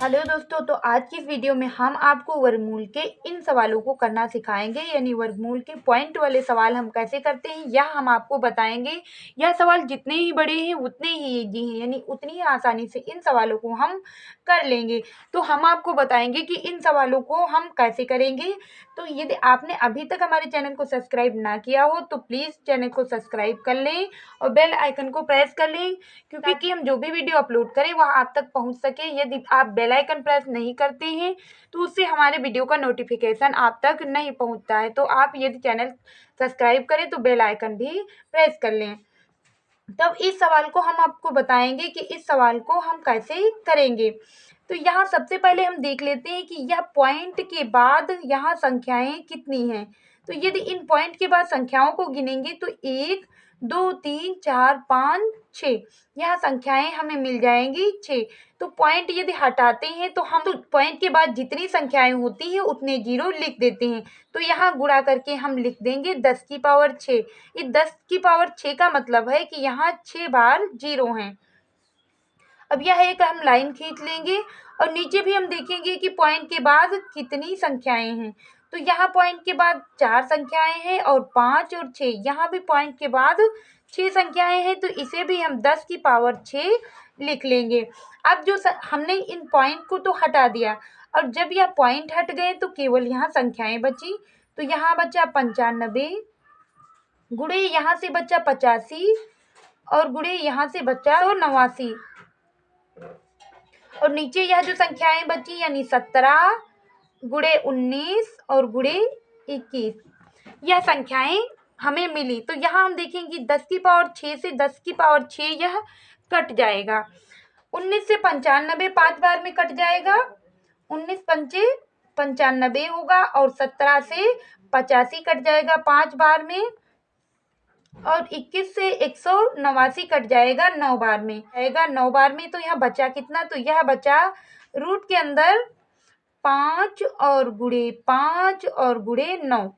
Hello दोस्तों, तो आज की इस वीडियो में हम आपको वर्गमूल के इन सवालों को करना सिखाएंगे। यानी वर्गमूल के पॉइंट वाले सवाल हम कैसे करते हैं यह हम आपको बताएंगे। यह सवाल जितने ही बड़े हैं उतने ही इजी हैं, यानी उतनी ही आसानी से इन सवालों को हम कर लेंगे। तो हम आपको बताएंगे कि इन सवालों को हम कैसे करेंगे। तो यदि आपने अभी तक हमारे चैनल को सब्सक्राइब ना किया हो तो प्लीज़ चैनल को सब्सक्राइब कर लें और बेल आइकन को प्रेस कर लें, क्योंकि हम जो भी वीडियो अपलोड करें वह आप तक पहुंच सके। यदि आप बेल आइकन प्रेस नहीं करते हैं तो उससे हमारे वीडियो का नोटिफिकेशन आप तक नहीं पहुंचता है। तो आप यदि चैनल सब्सक्राइब करें तो बेल आइकन भी प्रेस कर लें। तब इस सवाल को हम आपको बताएंगे कि इस सवाल को हम कैसे करेंगे। तो यहाँ सबसे पहले हम देख लेते हैं कि यह पॉइंट के बाद यहाँ संख्याएं कितनी हैं। तो यदि इन पॉइंट के बाद संख्याओं को गिनेंगे तो 1 2 3 4 5 6 यह संख्याएं हमें मिल जाएंगी 6। तो पॉइंट यदि हटाते हैं तो हम तो पॉइंट के बाद जितनी संख्याएं होती हैं उतने जीरो लिख देते हैं। तो यहाँ गुणा करके हम लिख देंगे 10 की पावर 6। ये 10 की पावर 6 का मतलब है कि यहाँ 6 बार जीरो हैं। अब यह एक हम लाइन खींच लेंगे और नीचे भी हम देखेंगे कि पॉइंट के बाद कितनी संख्याएं हैं। तो यहाँ पॉइंट के बाद 4 संख्याएं हैं और 5 और 6, यहाँ भी पॉइंट के बाद 6 संख्याएं हैं। तो इसे भी हम 10 की पावर 6 लिख लेंगे। अब जो हमने इन पॉइंट को तो हटा दिया, और जब यह पॉइंट हट गए तो केवल यहाँ संख्याएं बची। तो यहाँ बचा 95, गुणे यहाँ से बचा 85 और गुणे यहाँ से बचा 89। और नीचे यह जो संख्याएं बची यानी 17 गुणे 19 और गुणे 21, यह संख्याएं हमें मिली। तो यहाँ हम देखेंगे 10 की पावर 6 से 10 की पावर 6 यह कट जाएगा। 19 से 95 5 बार में कट जाएगा, 19 पंचे 95 होगा, और 17 से 85 कट जाएगा 5 बार में, और 21 से 189 कट जाएगा 9 बार में आएगा 9 बार में। तो यहाँ बचा कितना, तो यह बचा रूट के अंदर 5 और गुणे 5 और गुणे 9।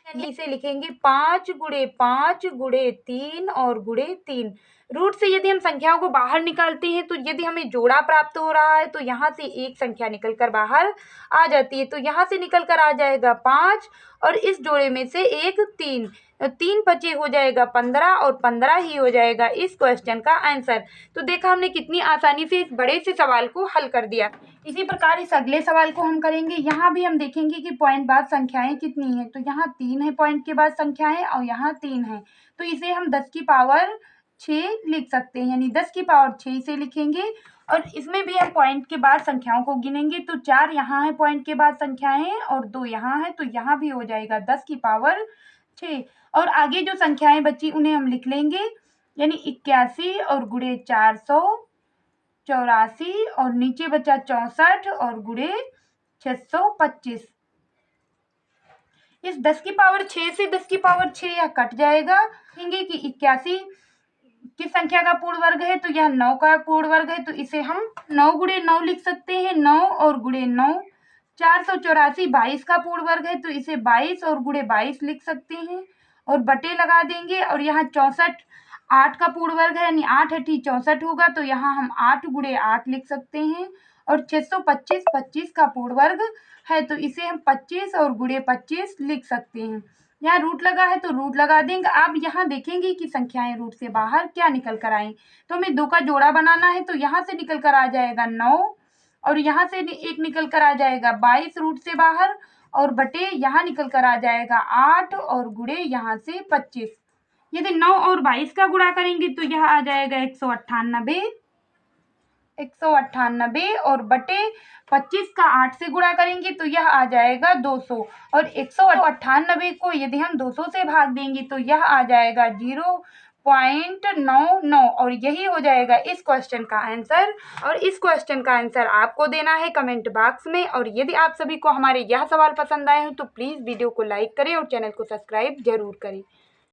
इसे लिखेंगे 5 गुणे 5 गुणे 3 और गुणे 3। रूट से यदि हम संख्याओं को बाहर निकालते हैं तो यदि हमें जोड़ा प्राप्त हो रहा है तो यहाँ से एक संख्या निकलकर बाहर आ जाती है। तो यहाँ से निकलकर आ जाएगा 5 और इस जोड़े में से एक 3, 3 बचे हो जाएगा 15 और 15 ही हो जाएगा इस क्वेश्चन का आंसर। तो देखा हमने कितनी आसानी से इस बड़े से सवाल को हल कर दिया। इसी प्रकार इस अगले सवाल को हम करेंगे। यहाँ भी हम देखेंगे कि पॉइंट बाद संख्याएं कितनी हैं। तो यहाँ 3 है पॉइंट के बाद संख्याएं और यहाँ 3 है। तो इसे हम 10 की पावर 6 लिख सकते हैं, यानी 10 की पावर 6 इसे लिखेंगे। और इसमें भी हम पॉइंट के बाद संख्याओं को गिनेंगे। तो 4 यहाँ है पॉइंट के बाद संख्याएं और 2 यहाँ है, तो यहाँ भी हो जाएगा 10 की पावर 6। और आगे जो संख्याएं बची उन्हें हम लिख लेंगे, यानी 81 और गुणे 484 और नीचे बचा 64 और गुणे 625। इस 10 की पावर 6 से 10 की पावर 6 यह कट जाएगा। देखेंगे कि 81 किस संख्या का पूर्ण वर्ग है, तो यह 9 का पूर्ण वर्ग है। तो इसे हम 9 गुणे 9 लिख सकते हैं, 9 और गुणे 9। 484 22 का पूर्ण वर्ग है, तो इसे 22 और गुणे 22 लिख सकते हैं और बटे लगा देंगे। और यहाँ 64 8 का पूर्ण वर्ग है, यानी 8 8 64 होगा, तो यहाँ हम 8 गुणे 8 लिख सकते हैं। और 625 25 का पूर्ण वर्ग है, तो इसे हम 25 और गुणे 25 लिख सकते हैं। यहाँ रूट लगा है तो रूट लगा देंगे। आप यहाँ देखेंगे कि संख्याएं रूट से बाहर क्या निकल कर आए। तो हमें 2 का जोड़ा बनाना है, तो यहाँ से निकल कर आ जाएगा 9 और यहाँ से एक निकल कर आ जाएगा 22 रूट से बाहर, और बटे यहाँ निकल कर आ जाएगा 8 और गुणे यहाँ से 25। यदि 9 और 22 का गुणा करेंगे तो यह आ जाएगा 198 और बटे 25 का 8 से गुणा करेंगे तो यह आ जाएगा 200। और 198 को यदि हम 200 से भाग देंगे तो यह आ जाएगा 0.99 और यही हो जाएगा इस क्वेश्चन का आंसर। और इस क्वेश्चन का आंसर आपको देना है कमेंट बॉक्स में। और यदि आप सभी को हमारे यह सवाल पसंद आए हो तो प्लीज़ वीडियो को लाइक करें और चैनल को सब्सक्राइब जरूर करें।